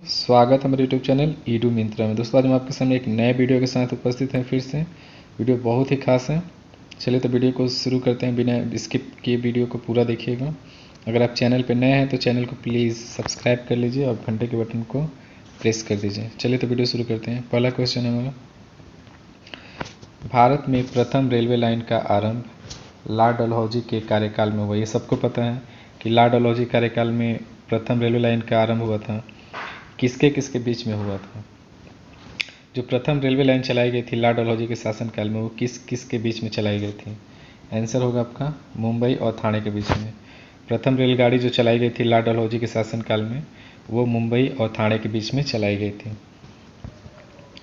स्वागत है हमारे यूट्यूब चैनल ईडू मिंत्रा में। दोस्तों आज हम आपके सामने एक नए वीडियो के साथ उपस्थित हैं। फिर से वीडियो बहुत ही खास है। चलिए तो वीडियो को शुरू करते हैं। बिना स्किप किए वीडियो को पूरा देखिएगा। अगर आप चैनल पर नए हैं तो चैनल को प्लीज़ सब्सक्राइब कर लीजिए और घंटे के बटन को प्रेस कर दीजिए। चलिए तो वीडियो शुरू करते हैं। पहला क्वेश्चन है हमारा, भारत में प्रथम रेलवे लाइन का आरंभ लॉर्ड डलहौजी के कार्यकाल में हुआ। ये सबको पता है कि लॉर्ड डलहौजी कार्यकाल में प्रथम रेलवे लाइन का आरंभ हुआ था। किसके किसके बीच में हुआ था? जो प्रथम रेलवे लाइन चलाई गई थी लॉर्ड डलहौजी के शासनकाल में, वो किस किस के बीच में चलाई गई थी? आंसर होगा आपका मुंबई और ठाणे के बीच में। प्रथम रेलगाड़ी जो चलाई गई थी लॉर्ड डलहौजी के शासनकाल में, वो मुंबई और ठाणे के बीच में चलाई गई थी।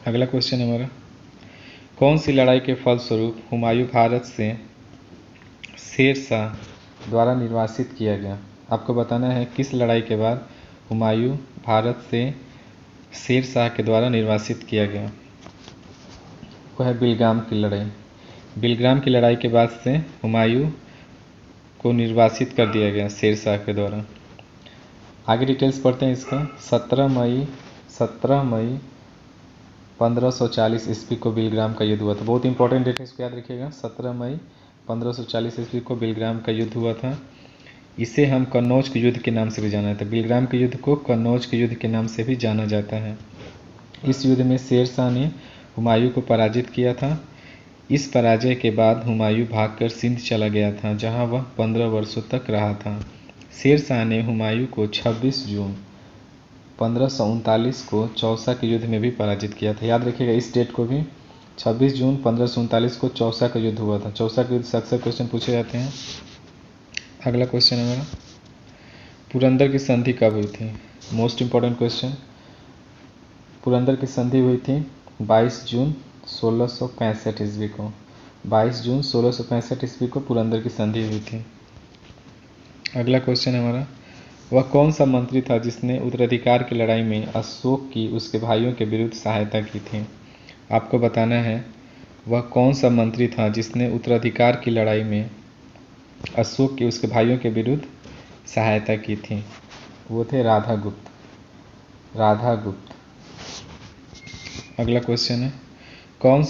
अगला क्वेश्चन है हमारा, कौन सी लड़ाई के फलस्वरूप हुमायूं भारत से शेर शाह द्वारा निर्वासित किया गया? आपको बताना है किस लड़ाई के बाद हुमायूं भारत से शेर शाह के द्वारा निर्वासित किया गया। वो है बिलगाम की लड़ाई। बिलग्राम की लड़ाई के बाद से हुमायूं को निर्वासित कर दिया गया शेर शाह के द्वारा। आगे डिटेल्स पढ़ते हैं इसका। 17 मई 1540 ईस्वी को बिलग्राम का युद्ध हुआ था। बहुत इंपॉर्टेंट डेट है, इसको याद रखिएगा। 17 मई 1540 ईस्वी को बिलग्राम का युद्ध हुआ था। इसे हम कन्नौज के युद्ध के नाम से भी जाना जाता है। बिलग्राम के युद्ध को कन्नौज के युद्ध के नाम से भी जाना जाता है। इस युद्ध में शेर शाह ने हुमायूं को पराजित किया था। इस पराजय के बाद हुमायूं भागकर सिंध चला गया था, जहां वह 15 वर्षों तक रहा था। शेर शाह ने हुमायूं को 26 जून 1539 को चौसा के युद्ध में भी पराजित किया था। याद रखिएगा इस डेट को भी। 26 जून 1539 को चौसा का युद्ध हुआ था। चौसा के युद्ध से अक्सर क्वेश्चन पूछे जाते हैं। अगला क्वेश्चन है हमारा, पुरंदर की संधि कब हुई थी? Most important question. पुरंदर की संधि हुई थी 22 जून 1665 ईस्वी को। 22 जून 1665 ईस्वी को पुरंदर की संधि हुई थी। अगला क्वेश्चन है हमारा, वह कौन सा मंत्री था जिसने उत्तराधिकार की लड़ाई में अशोक की उसके भाइयों के विरुद्ध सहायता की थी? आपको बताना है वह कौन सा मंत्री था जिसने उत्तराधिकार की लड़ाई में अशोक की उसके भाइयों के विरुद्ध सहायता की थी। वो थे राधागुप्त। अगला क्वेश्चन है, कौन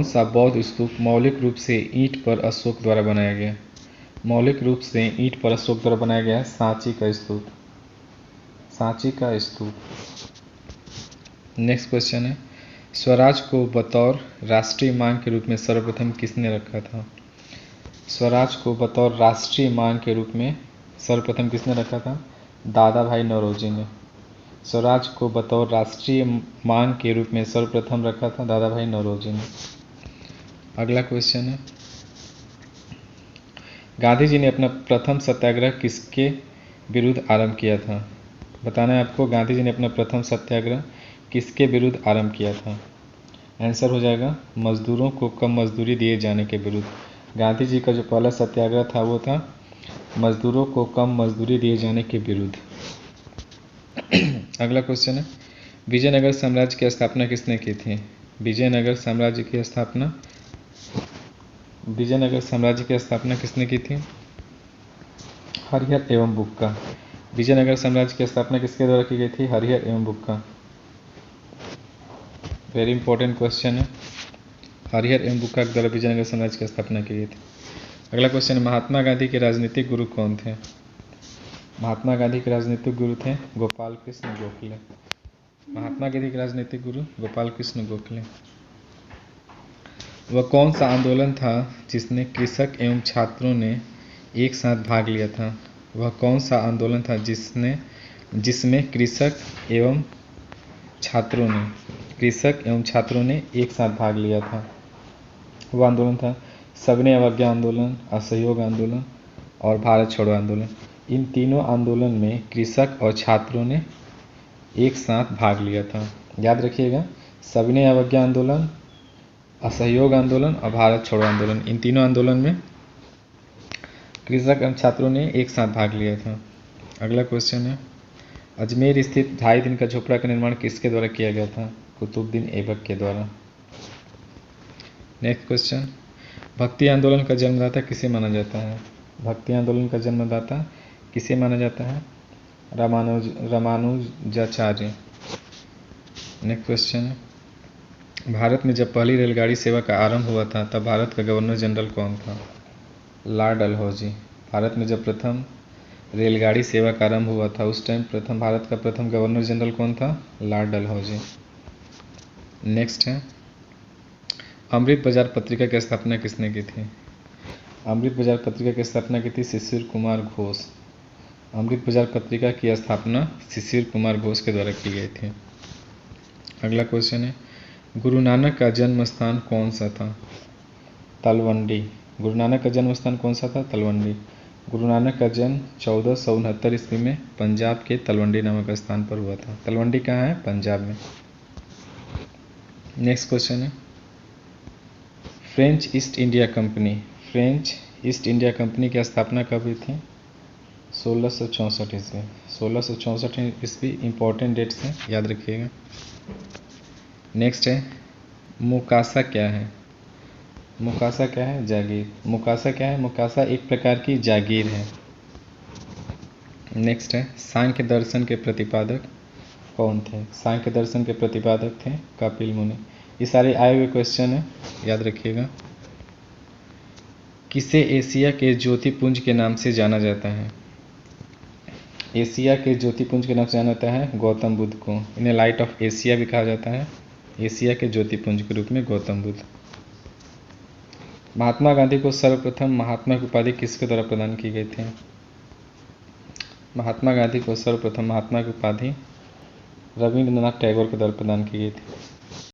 सा बौद्ध स्तूप मौलिक रूप से ईंट पर अशोक द्वारा बनाया गया? मौलिक रूप से ईंट पर अशोक द्वारा बनाया गया है सांची का स्तूप। नेक्स्ट क्वेश्चन है, स्वराज को बतौर राष्ट्रीय मांग के रूप में सर्वप्रथम किसने रखा था? स्वराज को बतौर राष्ट्रीय मांग के रूप में सर्वप्रथम किसने रखा था? दादा भाई नौरोजी ने। स्वराज को बतौर राष्ट्रीय मांग के रूप में सर्वप्रथम रखा था दादा भाई नौरोजी ने। अगला क्वेश्चन है, गांधी जी ने अपना प्रथम सत्याग्रह किसके विरुद्ध आरंभ किया था? बताना है आपको गांधी जी ने अपना प्रथम सत्याग्रह किसके विरुद्ध आरंभ किया था? आंसर हो जाएगा मजदूरों को कम मजदूरी दिए जाने के विरुद्ध। गांधी जी का जो पहला सत्याग्रह था वो था मजदूरों को कम मजदूरी दिए जाने के विरुद्ध। अगला क्वेश्चन है, विजयनगर साम्राज्य की स्थापना किसने की थी? विजयनगर साम्राज्य की स्थापना किसने की थी? हरिहर एवं बुक्का। विजयनगर साम्राज्य की स्थापना किसके द्वारा की गई थी? हरिहर एवं बुक्का। वेरी इंपॉर्टेंट क्वेश्चन है। हरिहर एवं बुक्का के द्वारा विजयनगर साम्राज्य की स्थापना की गई थी। अगला क्वेश्चन है, महात्मा गांधी के राजनीतिक गुरु कौन थे? महात्मा गांधी के राजनीतिक गुरु थे गोपाल कृष्ण गोखले। महात्मा गांधी के राजनीतिक गुरु गोपाल कृष्ण गोखले। वह कौन सा आंदोलन था जिसने कृषक एवं छात्रों ने एक साथ भाग लिया था? वह कौन सा आंदोलन था जिसमें कृषक एवं छात्रों ने एक साथ भाग लिया था? वह आंदोलन था सविनय अवज्ञा आंदोलन, असहयोग आंदोलन और भारत छोड़ो आंदोलन। इन तीनों आंदोलन में कृषक और छात्रों ने एक साथ भाग लिया था। याद रखिएगा, सविनय अवज्ञा आंदोलन, असहयोग आंदोलन और भारत छोड़ो आंदोलन, इन तीनों आंदोलन में कृषक एवं छात्रों ने एक साथ भाग लिया था। अगला क्वेश्चन है, अजमेर स्थित 2.5 दिन का झोपड़ा का निर्माण किसके द्वारा किया गया था? कुतुबुद्दीन ऐबक के द्वारा। नेक्स्ट क्वेश्चन, भक्ति आंदोलन का जन्मदाता किसे माना जाता है? भक्ति आंदोलन का जन्मदाता किसे माना जाता है? रामानुजाचार्य। नेक्स्ट क्वेश्चन, भारत में जब पहली रेलगाड़ी सेवा का आरंभ हुआ था तब भारत का गवर्नर जनरल कौन था? लॉर्ड डलहौजी। भारत में जब प्रथम रेलगाड़ी सेवा का आरंभ हुआ था उस टाइम भारत का प्रथम गवर्नर जनरल कौन था? लॉर्ड डलहौजी। नेक्स्ट है, अमृत बाजार पत्रिका की स्थापना किसने की थी? अमृत बाजार पत्रिका की स्थापना की थी शिशिर कुमार घोष। अमृत बाजार पत्रिका की स्थापना शिशिर कुमार घोष के द्वारा की गई थी। अगला क्वेश्चन है, गुरु नानक का जन्म स्थान कौन सा था? तलवंडी। गुरु नानक का जन्म स्थान कौन सा था? तलवंडी। गुरु नानक का जन्म 1469 ईस्वी में पंजाब के तलवंडी नामक स्थान पर हुआ था। तलवंडी कहाँ है? पंजाब में। नेक्स्ट क्वेश्चन है, फ्रेंच ईस्ट इंडिया कंपनी की स्थापना कब हुई थी? 1664 ईस्वी। 1664 ईस्वी इंपॉर्टेंट डेट्स हैं, याद रखिएगा। नेक्स्ट है, मुकासा क्या है? मुकासा क्या है? जागीर। मुकासा क्या है? मुकासा एक प्रकार की जागीर है। नेक्स्ट है, सांख्य दर्शन के प्रतिपादक कौन थे? सांख्य दर्शन के प्रतिपादक थे कपिल मुनि। ये सारे आए हुए क्वेश्चन हैं, याद रखिएगा। किसे एशिया के ज्योतिपुंज के नाम से जाना जाता है? एशिया के ज्योतिपुंज के नाम से जाना जाता है गौतम बुद्ध को। इन्हें लाइट ऑफ एशिया भी कहा जाता है। एशिया के ज्योतिपुंज के रूप में गौतम बुद्ध। महात्मा गांधी को सर्वप्रथम महात्मा की उपाधि किसके द्वारा प्रदान की गई थी? महात्मा गांधी को सर्वप्रथम महात्मा की उपाधि रविंद्रनाथ टैगोर के द्वारा प्रदान की गई थी।